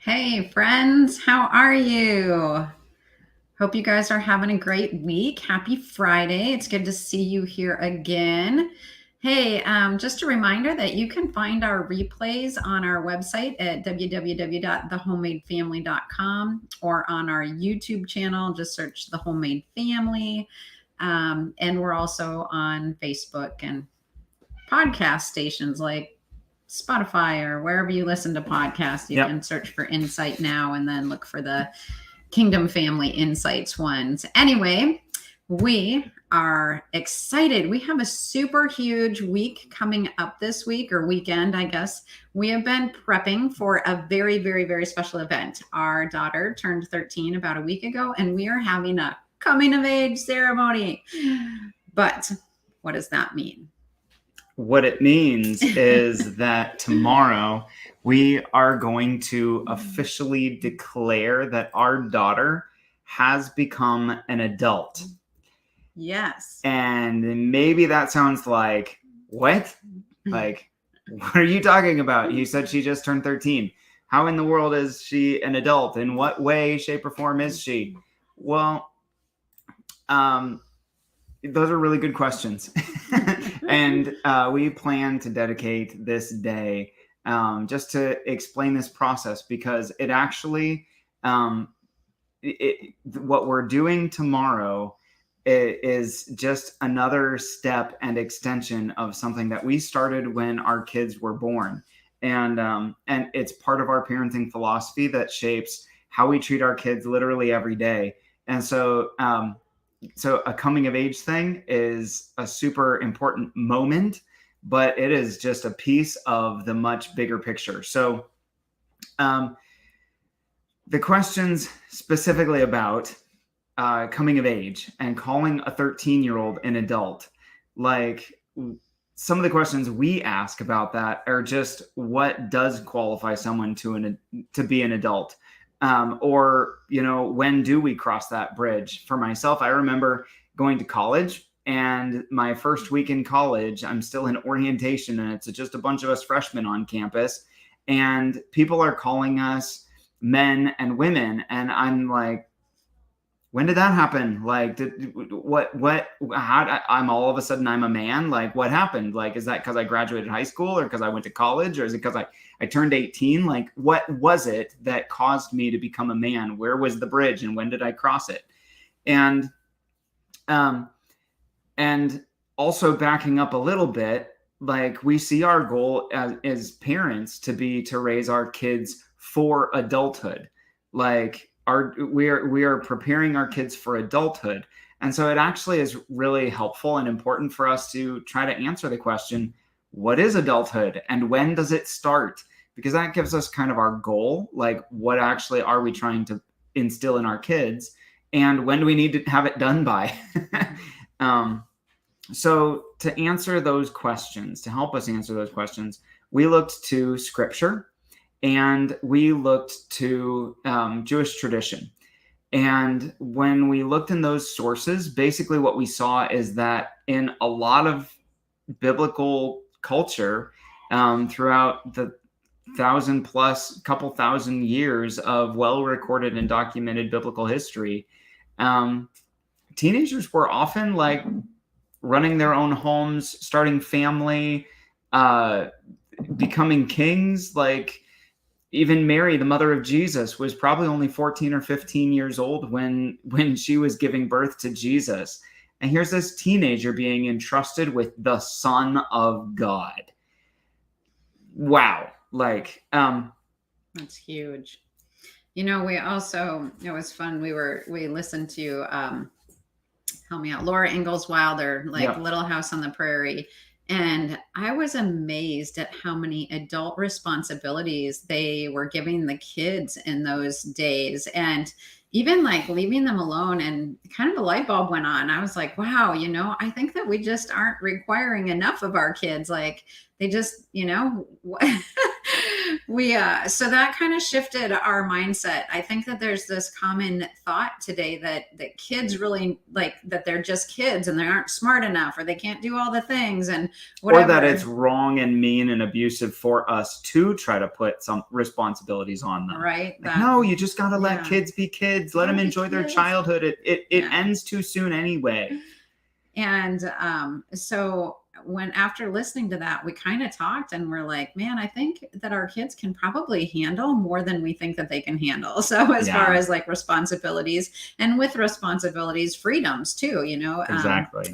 Hey friends, how are you? Hope you guys are having a great week. Happy Friday. It's good to see you here again. Hey, just a reminder that you can find our replays on our website at www.thehomemadefamily.com or on our YouTube channel. Just search The Homemade Family. And we're also on Facebook and podcast stations like Spotify or wherever you listen to podcasts. You can search for Insight Now and then look for the Kingdom Family Insights ones. Anyway, we are excited. We have a super huge week coming up this week, or weekend, I guess. We have been prepping for a very, very, very special event. Our daughter turned 13 about a week ago, and we are having a coming of age ceremony. But what does that mean? What it means is that tomorrow we are going to officially declare that our daughter has become an adult. Yes. And maybe that sounds like, what? Like, what are you talking about? You said she just turned 13. How in the world is she an adult? In what way, shape, or form is she? Well, those are really good questions. And we plan to dedicate this day just to explain this process, because it actually, what we're doing tomorrow is just another step and extension of something that we started when our kids were born. And it's part of our parenting philosophy that shapes how we treat our kids literally every day. And so a coming of age thing is a super important moment, but it is just a piece of the much bigger picture. So the questions specifically about coming of age and calling a 13-year-old an adult, like some of the questions we ask about that are just, what does qualify someone to be an adult? Or, when do we cross that bridge? For myself, I remember going to college, and my first week in college, I'm still in orientation, and it's just a bunch of us freshmen on campus, and people are calling us men and women. And I'm like, when did that happen? Like, I'm all of a sudden I'm a man. Like, what happened? Like, is that because I graduated high school, or because I went to college, or is it because I turned 18? Like, what was it that caused me to become a man? Where was the bridge, and when did I cross it? And also backing up a little bit, like, we see our goal as parents to raise our kids for adulthood. Like, we are preparing our kids for adulthood. And so it actually is really helpful and important for us to try to answer the question, what is adulthood and when does it start? Because that gives us kind of our goal, like, what actually are we trying to instill in our kids, and when do we need to have it done by? So to answer those questions, to help us answer those questions, we looked to scripture. And we looked to Jewish tradition. And when we looked in those sources, basically what we saw is that in a lot of biblical culture, throughout the couple thousand years of well-recorded and documented biblical history, teenagers were often like running their own homes, starting family, becoming kings. Like, even Mary, the mother of Jesus, was probably only 14 or 15 years old when she was giving birth to Jesus. And here's this teenager being entrusted with the Son of God. Wow. Like, that's huge. We also, it was fun. We listened to, help me out, Laura Ingalls Wilder, Little House on the Prairie. And I was amazed at how many adult responsibilities they were giving the kids in those days. And even like leaving them alone, and kind of a light bulb went on. I was like, wow, I think that we just aren't requiring enough of our kids. Like, they just, So that kind of shifted our mindset. I think that there's this common thought today that kids really like that they're just kids and they aren't smart enough or they can't do all the things and whatever. Or that it's wrong and mean and abusive for us to try to put some responsibilities on them. Right. Like, no, you just got to let Yeah. kids be kids. Let them enjoy their childhood. It Yeah. ends too soon anyway. And so when after listening to that, we kind of talked and we're like, man, I think that our kids can probably handle more than we think that they can handle. So as far as like responsibilities, and with responsibilities, freedoms too, you know, Exactly.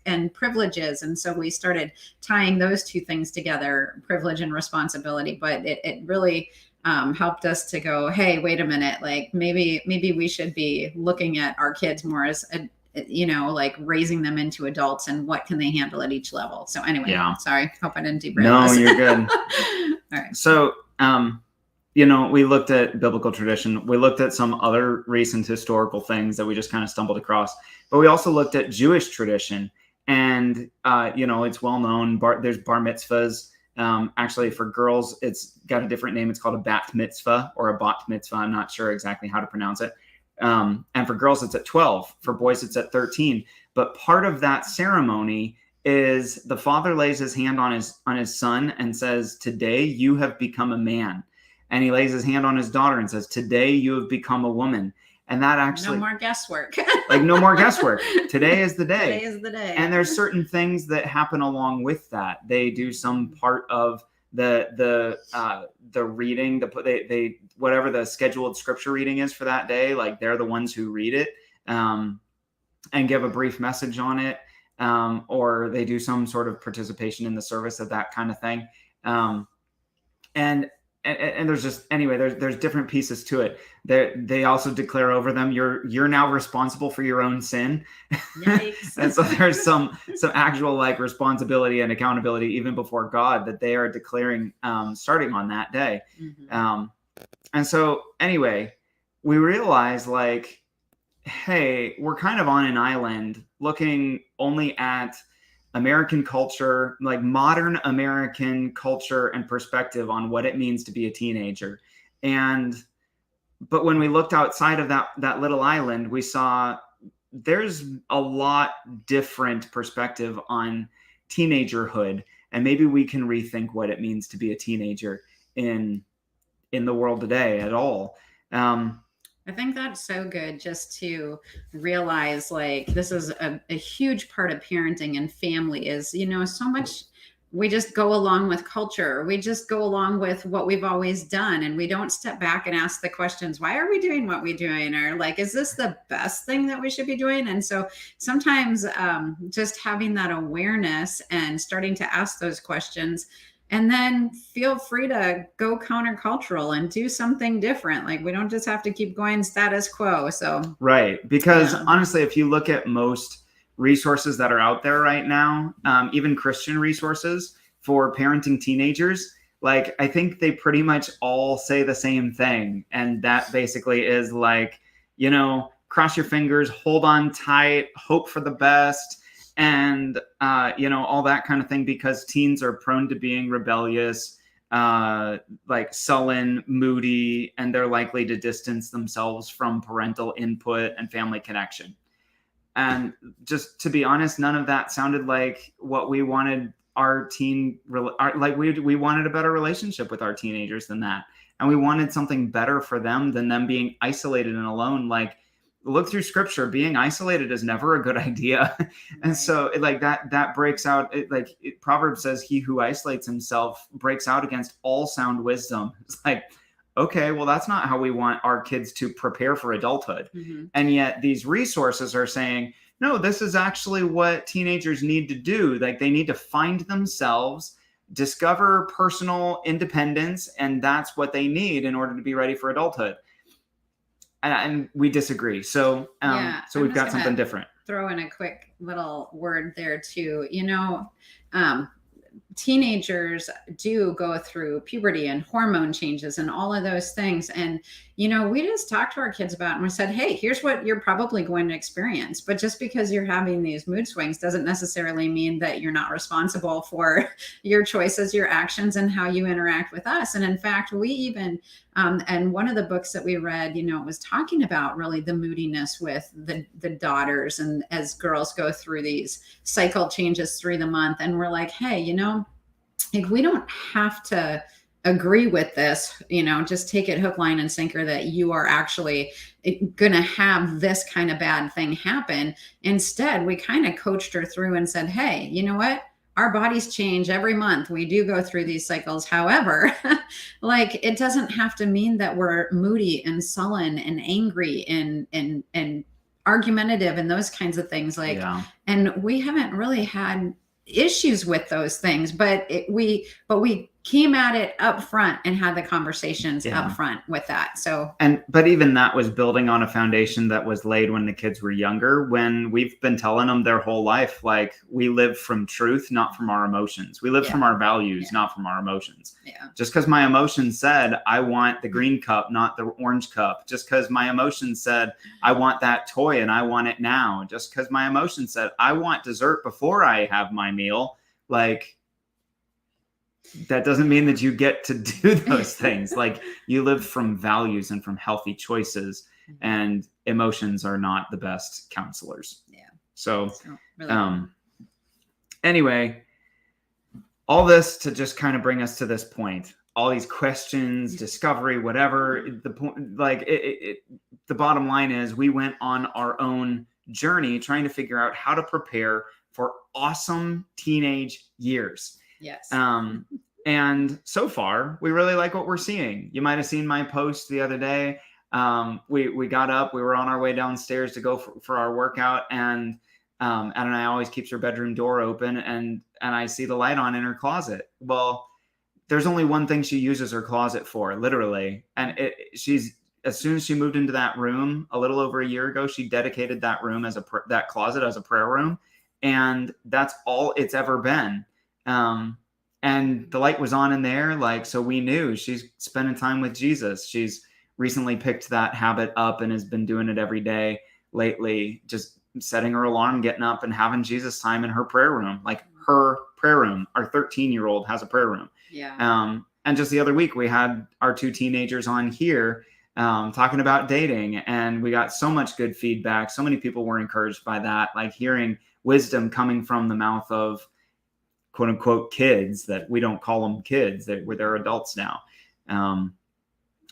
And privileges. And so we started tying those two things together, privilege and responsibility. But it really helped us to go, hey, wait a minute, like maybe we should be looking at our kids more as like raising them into adults and what can they handle at each level. So anyway, sorry, hope I didn't derail us. No, you're good. All right. So, we looked at biblical tradition. We looked at some other recent historical things that we just kind of stumbled across, but we also looked at Jewish tradition. And, it's well known. There's bar mitzvahs. Actually, for girls, it's got a different name. It's called a bat mitzvah or a bat mitzvah. I'm not sure exactly how to pronounce it. And for girls, it's at 12. For boys, it's at 13. But part of that ceremony is the father lays his hand on his son and says, "Today you have become a man." And he lays his hand on his daughter and says, "Today you have become a woman." And that actually no more guesswork. Like no more guesswork. Today is the day. Today is the day. And there's certain things that happen along with that. They do some part of the reading, they whatever the scheduled scripture reading is for that day, like they're the ones who read it and give a brief message on it, or they do some sort of participation in the service of that kind of thing. And there's just, anyway, there's different pieces to it. They also declare over them, you're now responsible for your own sin. Yikes. And so there's some actual like responsibility and accountability even before God that they are declaring starting on that day. Mm-hmm. And so anyway, we realize like, hey, we're kind of on an island looking only at American culture, like modern American culture and perspective on what it means to be a teenager. But when we looked outside of that little island, we saw there's a lot different perspective on teenagerhood. And maybe we can rethink what it means to be a teenager in the world today at all. I think that's so good just to realize like this is a huge part of parenting and family is, so much we just go along with culture. We just go along with what we've always done. And we don't step back and ask the questions, why are we doing what we're doing? Or like, is this the best thing that we should be doing? And so sometimes just having that awareness and starting to ask those questions, and then feel free to go countercultural and do something different. Like we don't just have to keep going status quo. So right. Because honestly, if you look at most resources that are out there right now, even Christian resources for parenting teenagers, like I think they pretty much all say the same thing. And that basically is like, cross your fingers, hold on tight, hope for the best. And, all that kind of thing, because teens are prone to being rebellious, like sullen, moody, and they're likely to distance themselves from parental input and family connection. And just to be honest, none of that sounded like what we wanted our we wanted a better relationship with our teenagers than that. And we wanted something better for them than them being isolated and alone. Like, look through scripture, being isolated is never a good idea. And so like that breaks out, Proverbs says, he who isolates himself breaks out against all sound wisdom. It's like, okay, well, that's not how we want our kids to prepare for adulthood. Mm-hmm. And yet these resources are saying, no, this is actually what teenagers need to do. Like they need to find themselves, discover personal independence, and that's what they need in order to be ready for adulthood. And we disagree. So we've got something different. Throw in a quick little word there too. teenagers do go through puberty and hormone changes and all of those things. And, we just talked to our kids about it, and we said, hey, here's what you're probably going to experience. But just because you're having these mood swings doesn't necessarily mean that you're not responsible for your choices, your actions, and how you interact with us. And in fact, we even, and one of the books that we read, was talking about really the moodiness with the daughters, and as girls go through these cycle changes through the month. And we're like, hey, like, we don't have to agree with this, just take it hook, line, and sinker that you are actually going to have this kind of bad thing happen. Instead, we kind of coached her through and said, hey, you know what? Our bodies change every month. We do go through these cycles. However, like, it doesn't have to mean that we're moody and sullen and angry and argumentative and those kinds of things. Like, and we haven't really had issues with those things, but we came at it up front and had the conversations up front with that. So, but even that was building on a foundation that was laid when the kids were younger, when we've been telling them their whole life, like, we live from truth, not from our emotions. We live from our values, not from our emotions. Just because my emotions said, I want the green cup, not the orange cup. Just because my emotions said, I want that toy and I want it now. Just because my emotions said, I want dessert before I have my meal. Like, that doesn't mean that you get to do those things. Like, you live from values and from healthy choices, and emotions are not the best counselors. So really anyway, all this to just kind of bring us to this point, all these questions, discovery, whatever the point, like the bottom line is, we went on our own journey trying to figure out how to prepare for awesome teenage years. And so far, we really like what we're seeing. You might have seen my post the other day. We got up, we were on our way downstairs to go for our workout, and Adonai always keeps her bedroom door open, and I see the light on in her closet. Well, there's only one thing she uses her closet for, literally. And as soon as she moved into that room a little over a year ago, she dedicated that room that closet as a prayer room. And that's all it's ever been. And the light was on in there. Like, so we knew she's spending time with Jesus. She's recently picked that habit up and has been doing it every day lately, just setting her alarm, getting up and having Jesus time in her prayer room, like her prayer room. Our 13-year-old has a prayer room. And just the other week, we had our 2 teenagers on here talking about dating, and we got so much good feedback. So many people were encouraged by that, like hearing wisdom coming from the mouth of quote unquote kids, that we don't call them kids, they're adults now.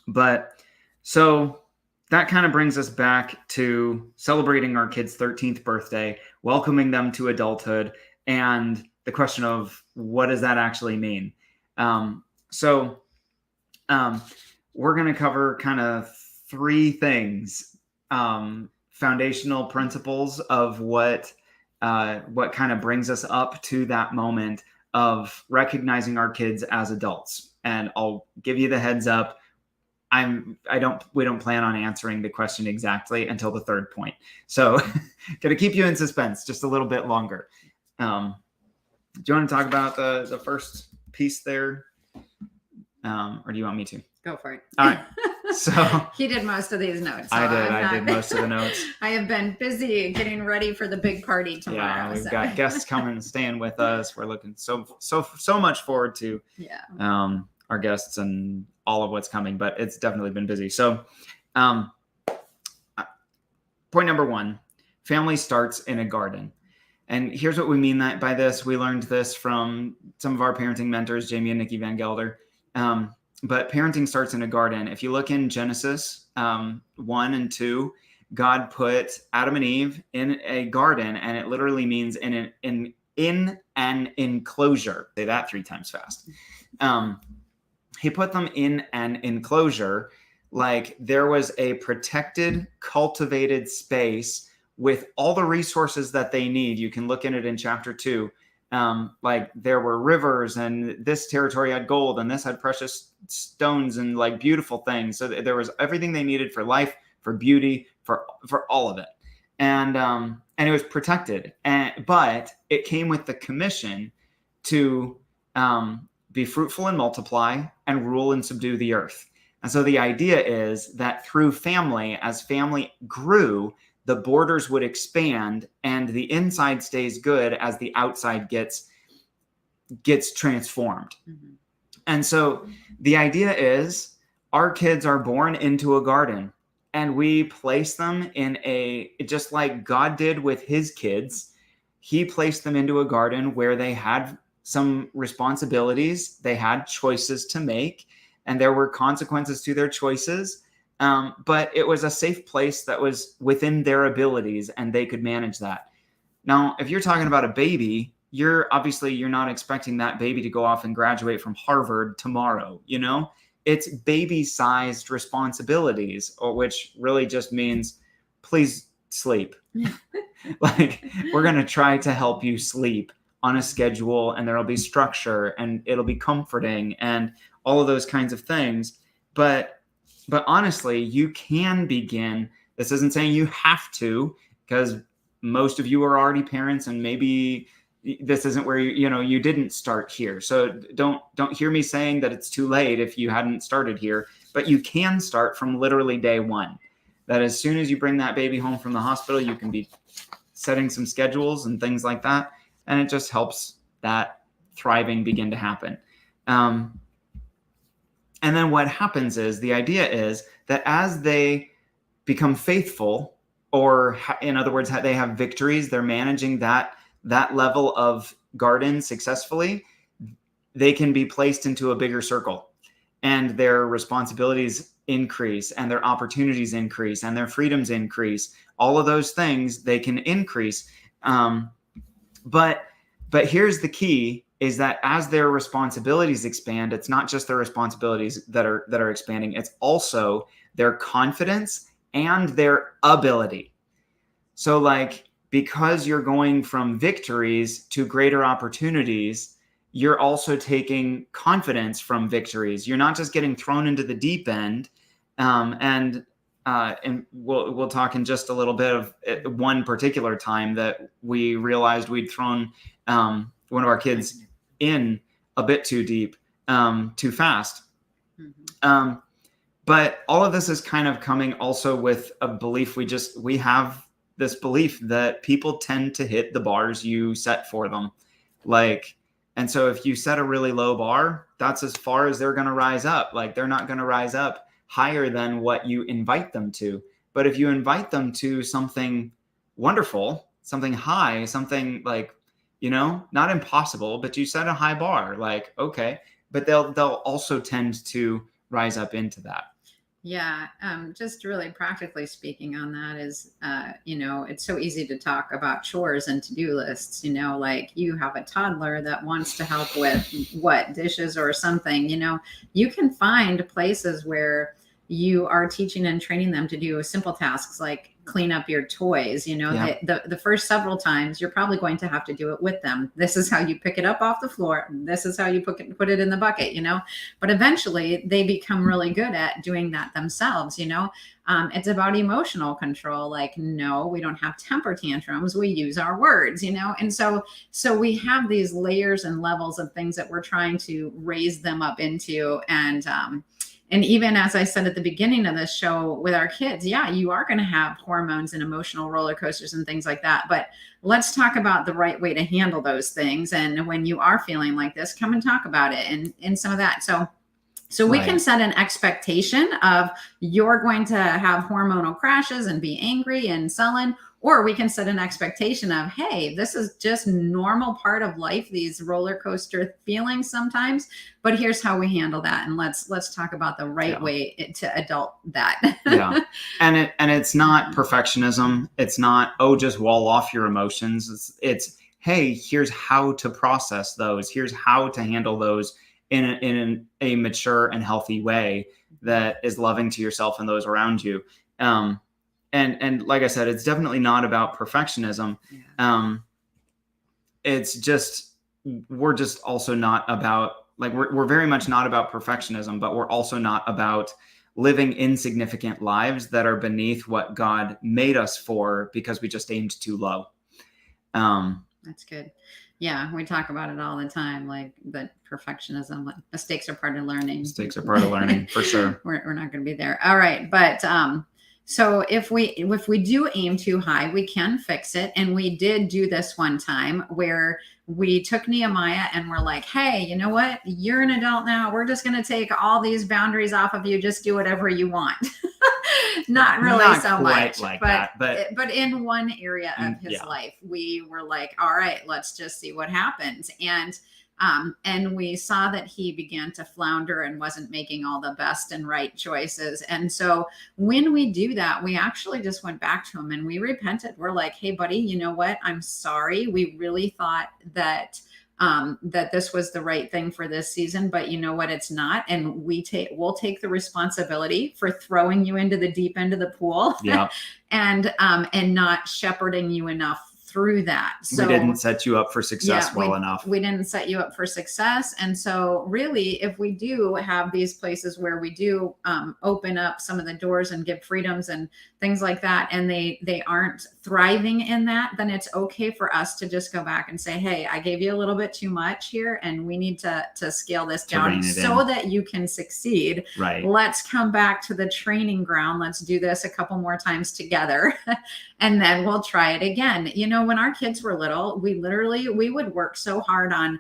But so that kind of brings us back to celebrating our kids' 13th birthday, welcoming them to adulthood, and the question of what does that actually mean? So we're going to cover kind of 3 things, foundational principles of what kind of brings us up to that moment of recognizing our kids as adults. And I'll give you the heads up. We don't plan on answering the question exactly until the 3rd point. So going to keep you in suspense just a little bit longer. Do you want to talk about the first piece there? Or do you want me to? Go for it. All right. So he did most of these notes. So I did most of the notes. I have been busy getting ready for the big party tomorrow. Yeah, we've got guests coming and staying with us. We're looking so much forward to our guests and all of what's coming, but it's definitely been busy. So point number 1, family starts in a garden. And here's what we mean by this. We learned this from some of our parenting mentors, Jamie and Nikki Van Gelder. But parenting starts in a garden. If you look in Genesis 1 and 2, God put Adam and Eve in a garden, and it literally means in an enclosure. Say that 3 times fast. He put them in an enclosure, like there was a protected, cultivated space with all the resources that they need. You can look in it in chapter 2. Like there were rivers, and this territory had gold, and this had precious stones and like beautiful things. So there was everything they needed for life, for beauty, for all of it. And it was protected. But it came with the commission to be fruitful and multiply, and rule and subdue the earth. And so the idea is that through family, as family grew, the borders would expand and the inside stays good as the outside gets transformed. Mm-hmm. And so the idea is our kids are born into a garden, and we place them in just like God did with his kids, he placed them into a garden where they had some responsibilities, they had choices to make, and there were consequences to their choices. But it was a safe place that was within their abilities, and they could manage that. Now, if you're talking about a baby, you're not expecting that baby to go off and graduate from Harvard tomorrow. It's baby-sized responsibilities, which really just means, please sleep. Like, we're going to try to help you sleep on a schedule, and there'll be structure, and it'll be comforting, and all of those kinds of things. But honestly, you can begin. This isn't saying you have to, because most of you are already parents, and maybe this isn't where you didn't start here. So don't hear me saying that it's too late if you hadn't started here, but you can start from literally day one. That as soon as you bring that baby home from the hospital, you can be setting some schedules and things like that. And it just helps that thriving begin to happen. And then what happens is, the idea is that as they become faithful, or in other words, they have victories, they're managing that level of garden successfully, they can be placed into a bigger circle, and their responsibilities increase, and their opportunities increase, and their freedoms increase. All of those things, they can increase. But here's the key, is that as their responsibilities expand, it's not just their responsibilities that are expanding, it's also their confidence and their ability. So like, because you're going from victories to greater opportunities, you're also taking confidence from victories. You're not just getting thrown into the deep end. And we'll talk in just a little bit of one particular time that we realized we'd thrown one of our kids in a bit too deep, too fast. Mm-hmm. But all of this is kind of coming also with a belief. We have this belief that people tend to hit the bars you set for them. And so if you set a really low bar, that's as far as they're going to rise up. Like, they're not going to rise up higher than what you invite them to. But if you invite them to something wonderful, something high, something like, not impossible, but you set a high bar, like, okay, but they'll also tend to rise up into that. Yeah. Just really practically speaking on that is, it's so easy to talk about chores and to-do lists, like you have a toddler that wants to help with dishes or something, you can find places where you are teaching and training them to do simple tasks like clean up your toys. Yeah. The first several times you're probably going to have to do it with them. This is how you pick it up off the floor. This is how you put it in the bucket, but eventually they become really good at doing that themselves. It's about emotional control. Like, no, we don't have temper tantrums. We use our words, and so we have these layers and levels of things that we're trying to raise them up into. And even as I said at the beginning of this show with our kids, yeah, you are going to have hormones and emotional roller coasters and things like that. But let's talk about the right way to handle those things. And when you are feeling like this, come and talk about it and some of that. So we can set an expectation of you're going to have hormonal crashes and be angry and sullen, or we can set an expectation of, hey, this is just normal part of life, these roller coaster feelings sometimes, but here's how we handle that. And let's talk about the right way to adult that. Yeah. And it's not perfectionism. It's not, just wall off your emotions. It's, hey, here's how to process those. Here's how to handle those in a mature and healthy way that is loving to yourself and those around you. And like I said, it's definitely not about perfectionism. Yeah. It's just, we're just also not about, like, we're very much not about perfectionism, but we're also not about living insignificant lives that are beneath what God made us for because we just aimed too low. That's good. Yeah, we talk about it all the time, like that perfectionism, like mistakes are part of learning. Mistakes are part of learning, for sure. We're not going to be there. All right, but so if we do aim too high, we can fix it. And we did do this one time where we took Nehemiah and we're like, hey, you know what? You're an adult now. We're just going to take all these boundaries off of you. Just do whatever you want. Not really Not so quite much, like but that, but in one area of his yeah. life, we were like, all right, let's just see what happens. And we saw that he began to flounder and wasn't making all the best and right choices. And so when we do that, we actually just went back to him and we repented. We're like, hey, buddy, you know what? I'm sorry. We really thought that that this was the right thing for this season, but you know what? It's not. And we'll take the responsibility for throwing you into the deep end of the pool, Yeah. and not shepherding you enough through that. So we didn't set you up for success enough. We didn't set you up for success. And so really, if we do have these places where we do open up some of the doors and give freedoms and things like that, and they aren't thriving in that, then it's okay for us to just go back and say, hey, I gave you a little bit too much here, and we need to scale this down so that you can succeed. Right. Let's come back to the training ground. Let's do this a couple more times together. And then we'll try it again. You know, when our kids were little, we would work so hard on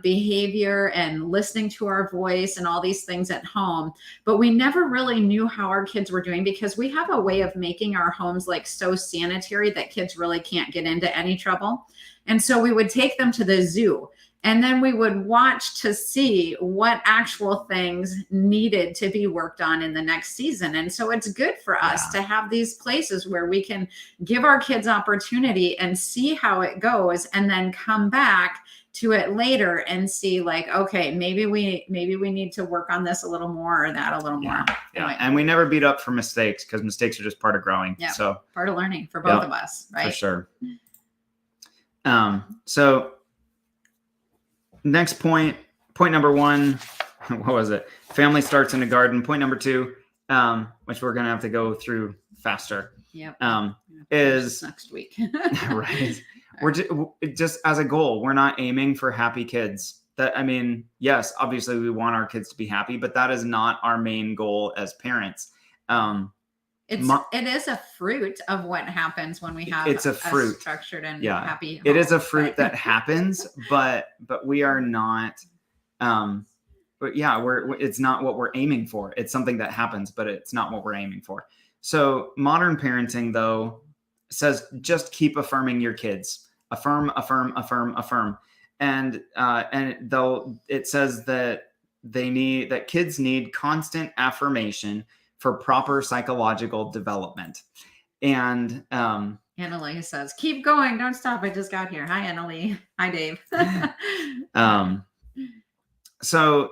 behavior and listening to our voice and all these things at home, but we never really knew how our kids were doing, because we have a way of making our homes like so sanitary that kids really can't get into any trouble. And so we would take them to the zoo, and then we would watch to see what actual things needed to be worked on in the next season. And so it's good for us to have these places where we can give our kids opportunity and see how it goes, and then come back to it later and see, like, okay, maybe we need to work on this a little more, or that a little more. Yeah. Anyway. And we never beat up for mistakes, because mistakes are just part of growing. Yeah. So part of learning for both of us, right? For sure. So next point number 1, what was it? Family starts in a garden. Point number 2, which we're going to have to go through faster. Yep. Is next week. Right. We're just as a goal, we're not aiming for happy kids. Yes, obviously we want our kids to be happy, but that is not our main goal as parents. It is a fruit of what happens when we have a fruit. Structured and happy home. It is a fruit that happens, but we are not. But yeah, it's not what we're aiming for. It's something that happens, but it's not what we're aiming for. So modern parenting, though, says just keep affirming your kids. Affirm, affirm, affirm, affirm. And it says that kids need constant affirmation for proper psychological development. And Annalie says, keep going, don't stop. I just got here. Hi, Annalie. Hi, Dave. So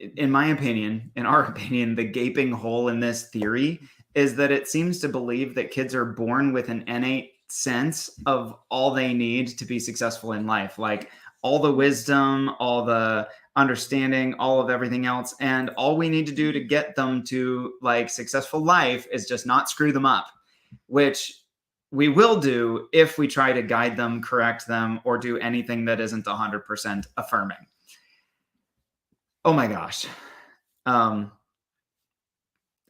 in our opinion, the gaping hole in this theory is that it seems to believe that kids are born with an innate sense of all they need to be successful in life, like all the wisdom, all the understanding, all of everything else. And all we need to do to get them to like successful life is just not screw them up, which we will do if we try to guide them, correct them, or do anything that isn't 100% affirming. Oh my gosh.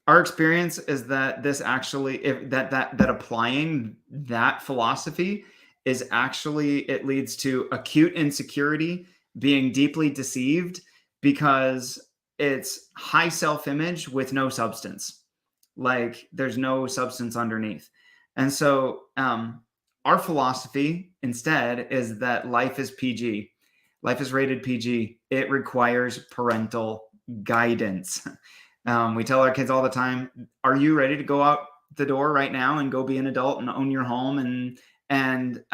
Our experience is that this actually, that applying that philosophy is actually, it leads to acute insecurity, being deeply deceived, because it's high self-image with no substance. Like there's no substance underneath. And so our philosophy instead is that life is PG. Life is rated PG. It requires parental guidance. We tell our kids all the time, are you ready to go out the door right now and go be an adult and own your home and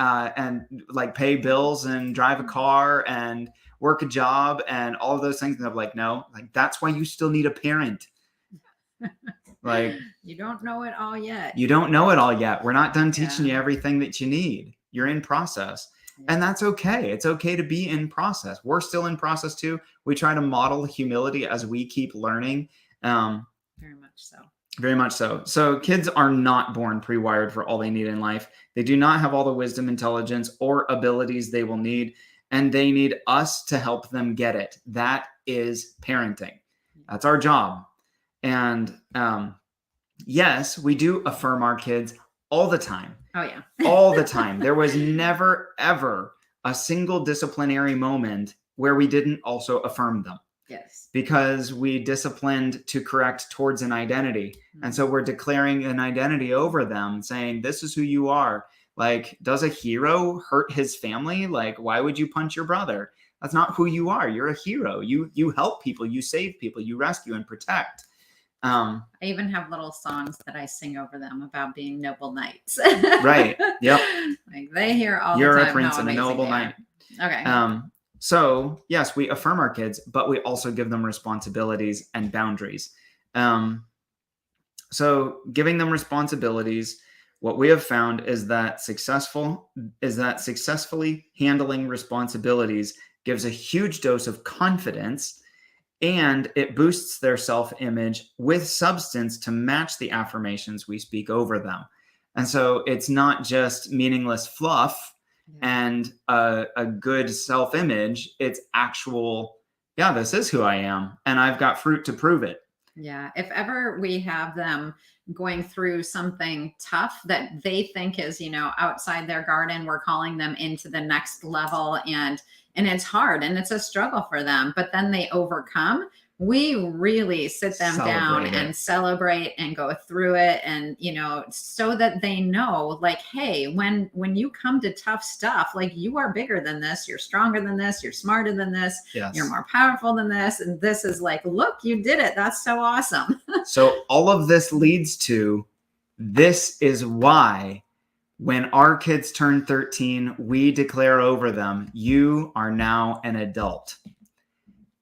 like pay bills and drive a car and work a job and all of those things? And I'm like, no, like that's why you still need a parent. Like you don't know it all yet. You don't know it all yet. We're not done teaching you everything that you need. You're in process. And that's okay. It's okay to be in process. We're still in process too. We try to model humility as we keep learning. Very much so. Very much so. So kids are not born pre-wired for all they need in life. They do not have all the wisdom, intelligence, or abilities they will need, and they need us to help them get it. That is parenting. That's our job. And yes, we do affirm our kids all the time. Oh, yeah. All the time. There was never, ever a single disciplinary moment where we didn't also affirm them. Yes. Because we disciplined to correct towards an identity. And so we're declaring an identity over them, saying, this is who you are. Like, does a hero hurt his family? Like, why would you punch your brother? That's not who you are. You're a hero. You help people. You save people. You rescue and protect. I even have little songs that I sing over them about being noble knights. Right. Yep. Like they hear all You're the time. a prince and a noble knight. Okay. So yes, we affirm our kids, but we also give them responsibilities and boundaries. So giving them responsibilities, what we have found is that successfully handling responsibilities gives a huge dose of confidence, and it boosts their self-image with substance to match the affirmations we speak over them. And so it's not just meaningless fluff and a good self-image. It's actual, yeah, this is who I am, and I've got fruit to prove it. Yeah. If ever we have them going through something tough that they think is, outside their garden, we're calling them into the next level, and it's hard and it's a struggle for them, but then they overcome. We really sit them down and celebrate and go through it. And, so that they know, like, hey, when you come to tough stuff, like, you are bigger than this, you're stronger than this, you're smarter than this, you're more powerful than this. And this is like, look, you did it. That's so awesome. So all of this leads to, this is why when our kids turn 13, we declare over them, you are now an adult.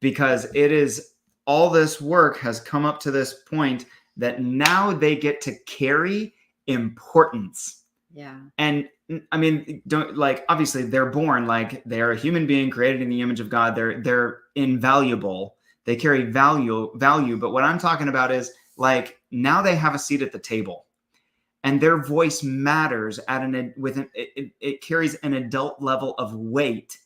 Because it is, all this work has come up to this point that now they get to carry importance. Yeah. And I mean, obviously they're born, like, they're a human being created in the image of God. They're invaluable. They carry value. But what I'm talking about is, like, now they have a seat at the table, and their voice matters it carries an adult level of weight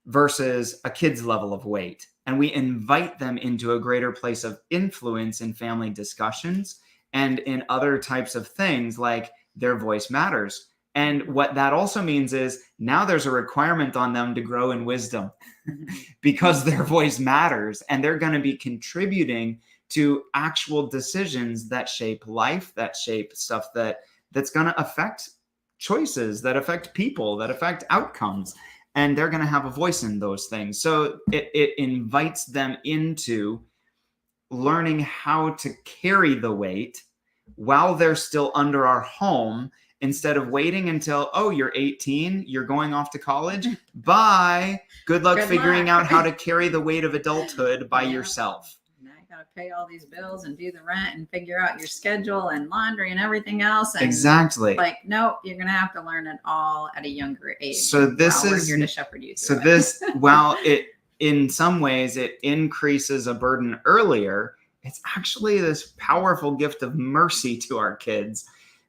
versus a kid's level of weight. And we invite them into a greater place of influence in family discussions and in other types of things, like their voice matters. And what that also means is now there's a requirement on them to grow in wisdom because their voice matters, and they're going to be contributing to actual decisions that shape life, that shape stuff that's going to affect choices, that affect people, that affect outcomes. And they're going to have a voice in those things. So it invites them into learning how to carry the weight while they're still under our home, instead of waiting until, oh, you're 18, you're going off to college. Bye. Good luck figuring out how to carry the weight of adulthood by yourself. Now you got to pay all these bills and do the rent and figure out your schedule and laundry and everything else. And exactly. Like, nope, you're going to have to learn it all at a younger age. So this is, we're here to shepherd you so through this, while it, in some ways, it increases a burden earlier, it's actually this powerful gift of mercy to our kids,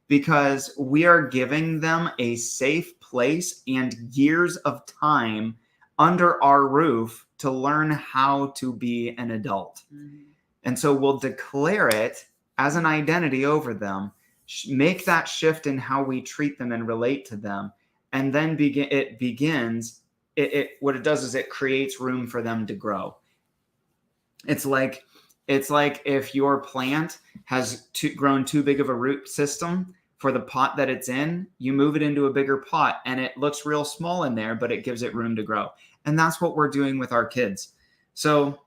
because we are giving them a safe place and years of time under our roof to learn how to be an adult. Mm-hmm. And so we'll declare it as an identity over them, make that shift in how we treat them and relate to them. And then what it does is it creates room for them to grow. It's like if your plant has grown too big of a root system for the pot that it's in, you move it into a bigger pot and it looks real small in there, but it gives it room to grow. And that's what we're doing with our kids. So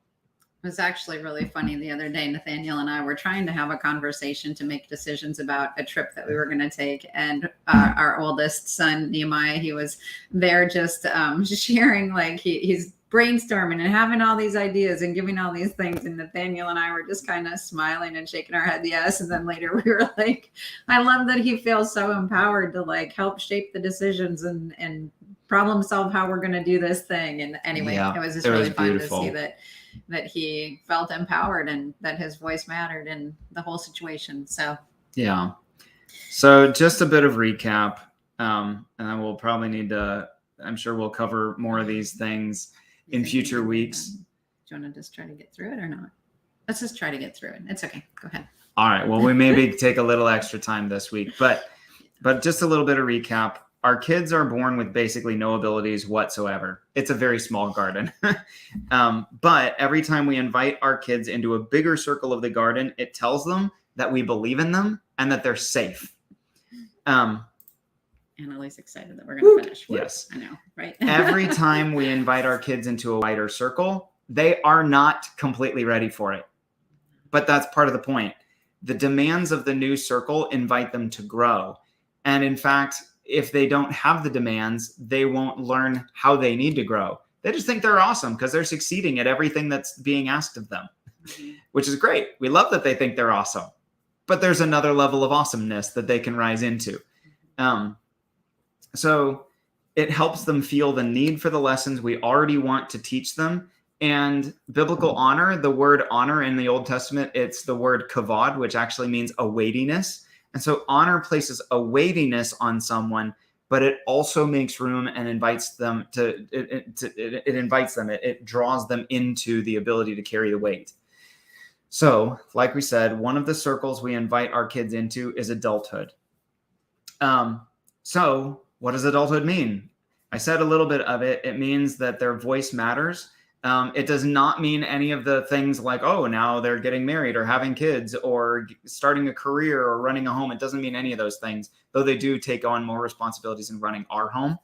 it was actually really funny. The other day, Nathaniel and I were trying to have a conversation to make decisions about a trip that we were going to take. And our oldest son, Nehemiah, he was there just sharing, like he's brainstorming and having all these ideas and giving all these things. And Nathaniel and I were just kind of smiling and shaking our head yes. And then later we were like, I love that he feels so empowered to like help shape the decisions and problem solve how we're going to do this thing. And anyway, it was just really fun to see that that he felt empowered and that his voice mattered in the whole situation. So yeah. So just a bit of recap, and then we'll probably need to, I'm sure we'll cover more of these things in future weeks. Do you want to just try to get through it or not? Let's just try to get through it. It's okay. Go ahead. All right. Well, we maybe take a little extra time this week, but just a little bit of recap. Our kids are born with basically no abilities whatsoever. It's a very small garden. But every time we invite our kids into a bigger circle of the garden, it tells them that we believe in them and that they're safe. Annalise excited that we're going to finish. Yes. I know, right? Every time we invite our kids into a wider circle, they are not completely ready for it. But that's part of the point. The demands of the new circle invite them to grow. And in fact, if they don't have the demands, they won't learn how they need to grow. They just think they're awesome because they're succeeding at everything that's being asked of them, which is great. We love that they think they're awesome. But there's another level of awesomeness that they can rise into. So it helps them feel the need for the lessons we already want to teach them. And biblical honor, the word honor in the Old Testament, it's the word kavod, which actually means a weightiness. And so honor places a weightiness on someone, but it also makes room and invites them to, it draws them into the ability to carry the weight. So, like we said, one of the circles we invite our kids into is adulthood. So what does adulthood mean? I said a little bit of it. It means that their voice matters. It does not mean any of the things like, oh, now they're getting married or having kids or starting a career or running a home. It doesn't mean any of those things, though they do take on more responsibilities in running our home.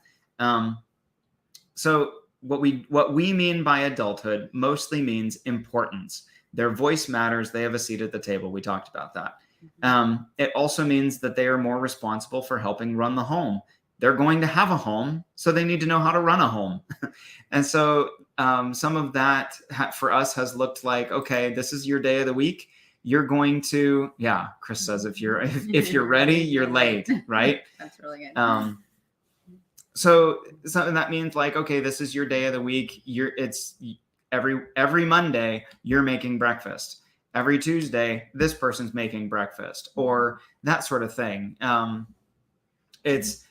So what we mean by adulthood mostly means importance. Their voice matters. They have a seat at the table. We talked about that. It also means that they are more responsible for helping run the home. They're going to have a home, so they need to know how to run a home. And so some of that for us has looked like, okay, this is your day of the week. You're going to, yeah, Chris says, if you're ready, you're late, right? That's really good. So that means like, okay, this is your day of the week. It's every Monday you're making breakfast. Every Tuesday, this person's making breakfast, or that sort of thing. It's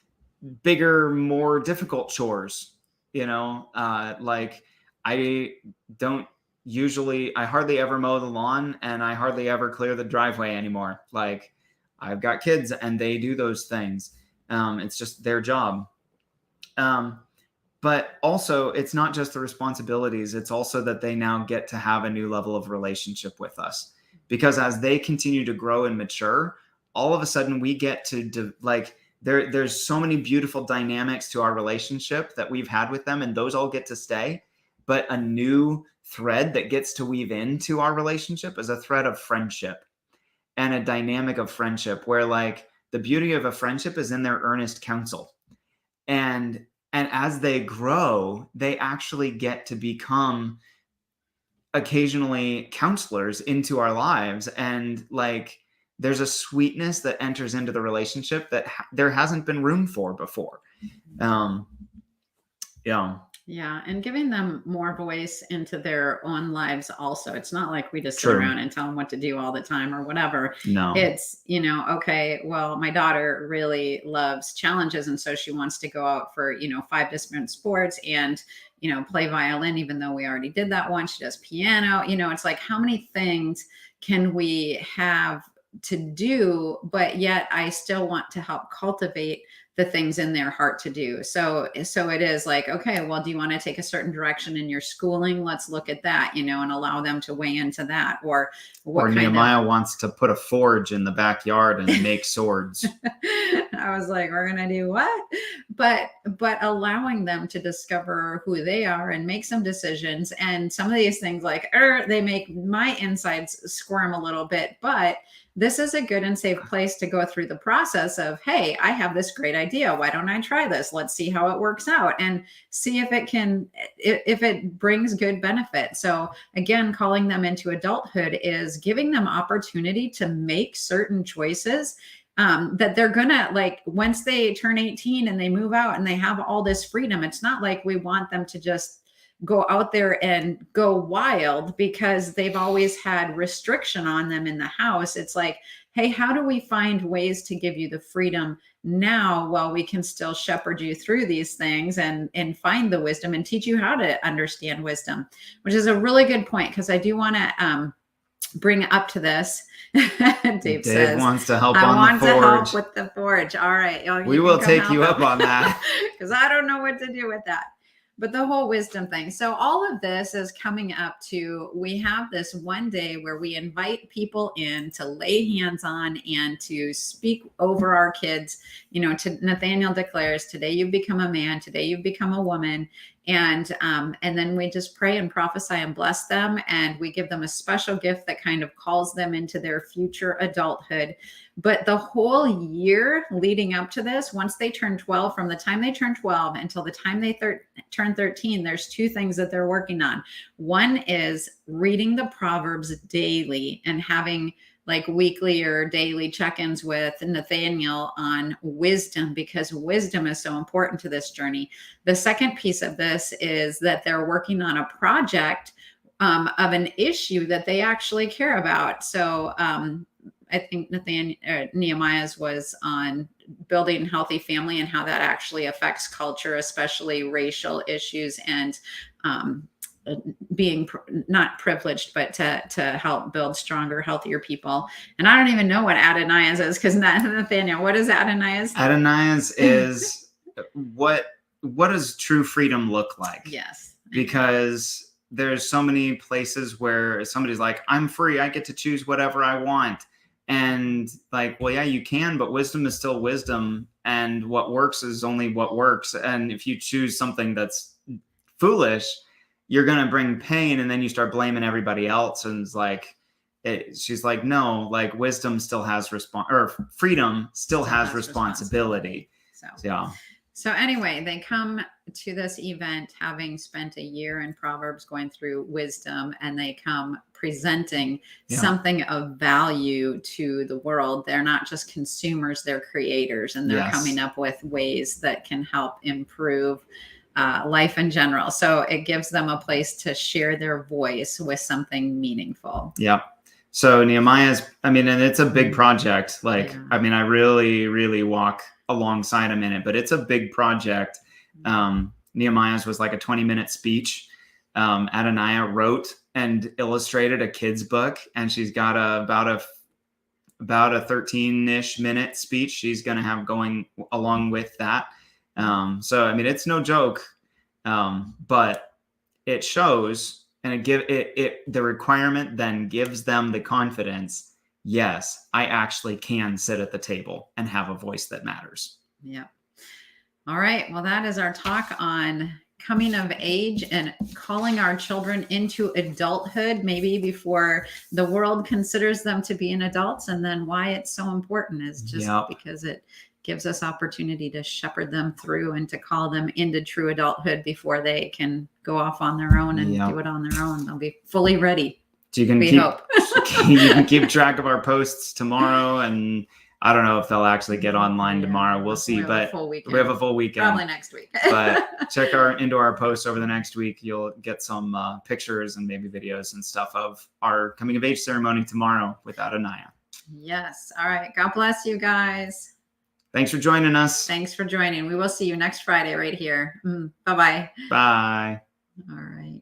bigger, more difficult chores, like I hardly ever mow the lawn and I hardly ever clear the driveway anymore. Like I've got kids and they do those things. It's just their job. But also it's not just the responsibilities. It's also that they now get to have a new level of relationship with us, because as they continue to grow and mature, all of a sudden we get to there's so many beautiful dynamics to our relationship that we've had with them, and those all get to stay. But a new thread that gets to weave into our relationship is a thread of friendship and a dynamic of friendship where like the beauty of a friendship is in their earnest counsel. And as they grow, they actually get to become occasionally counselors into our lives. And like, there's a sweetness that enters into the relationship that there hasn't been room for before. Yeah. And giving them more voice into their own lives also. It's not like we just sit around and tell them what to do all the time or whatever. No. It's, okay, well, my daughter really loves challenges. And so she wants to go out for, 5 different sports and, play violin, even though we already did that one. She does piano. It's like, how many things can we have to do, but yet I still want to help cultivate the things in their heart to do. So it is like, okay, well, do you want to take a certain direction in your schooling? Let's look at that, and allow them to weigh into that. Or Nehemiah wants to put a forge in the backyard and make swords. I was like, we're going to do what? But allowing them to discover who they are and make some decisions. And some of these things like, they make my insides squirm a little bit, but this is a good and safe place to go through the process of, hey, I have this great idea. Why don't I try this? Let's see how it works out and see if it brings good benefit. So again, calling them into adulthood is giving them opportunity to make certain choices that they're gonna, like, once they turn 18 and they move out and they have all this freedom. It's not like we want them to just go out there and go wild because they've always had restriction on them in the house. It's like, hey, how do we find ways to give you the freedom now while we can still shepherd you through these things and find the wisdom and teach you how to understand wisdom, which is a really good point, because I do want to bring up to this. Dave says wants to help I on want the to forge. help with the forge. All right. We will take you up on that, because I don't know what to do with that. But the whole wisdom thing. So all of this is coming up to, we have this one day where we invite people in to lay hands on and to speak over our kids. You know, Nathaniel declares, today you've become a man, today you've become a woman. And then we just pray and prophesy and bless them. And we give them a special gift that kind of calls them into their future adulthood. But the whole year leading up to this, once they turn 12, from the time they turn 12 until the time they turn 13, there's two things that they're working on. One is reading the Proverbs daily and having like weekly or daily check-ins with Nathaniel on wisdom, because wisdom is so important to this journey. The second piece of this is that they're working on a project of an issue that they actually care about. So I think Nehemiah's was on building a healthy family and how that actually affects culture, especially racial issues, and being not privileged, but to help build stronger, healthier people. And I don't even know what Adonai's is, because Nathaniel, what is Adonai's? Adonai's is what does true freedom look like? Yes. Because there's so many places where somebody's like, I'm free, I get to choose whatever I want. And like, well, yeah, you can, but wisdom is still wisdom. And what works is only what works. And if you choose something that's foolish, you're going to bring pain. And then you start blaming everybody else. And it's like, she's like, no, like wisdom still has freedom still has responsibility. So, yeah. So anyway, they come to this event having spent a year in Proverbs going through wisdom, and they come presenting something of value to the world. They're not just consumers, they're creators, and they're coming up with ways that can help improve life in general. So it gives them a place to share their voice with something meaningful. Yeah. So Nehemiah's, and it's a big project. Like, I really, really walk alongside him in it, but it's a big project. Nehemiah's was like a 20-minute speech. Adoniah wrote and illustrated a kid's book, and she's got about a 13-ish minute speech she's going to have going along with that. So it's no joke, but it shows, and the requirement then gives them the confidence. Yes, I actually can sit at the table and have a voice that matters. Yeah. All right. Well, that is our talk on coming of age and calling our children into adulthood, maybe before the world considers them to be an adults, and then why it's so important is just because it gives us opportunity to shepherd them through and to call them into true adulthood before they can go off on their own and do it on their own. They'll be fully ready. So you can keep track of our posts tomorrow, and I don't know if they'll actually get online tomorrow. We'll see, but we have a full weekend. Probably next week. But check into our posts over the next week. You'll get some pictures and maybe videos and stuff of our coming of age ceremony tomorrow with Adonaiah. Yes. All right. God bless you guys. Thanks for joining us. Thanks for joining. We will see you next Friday right here. Bye-bye. Bye. All right.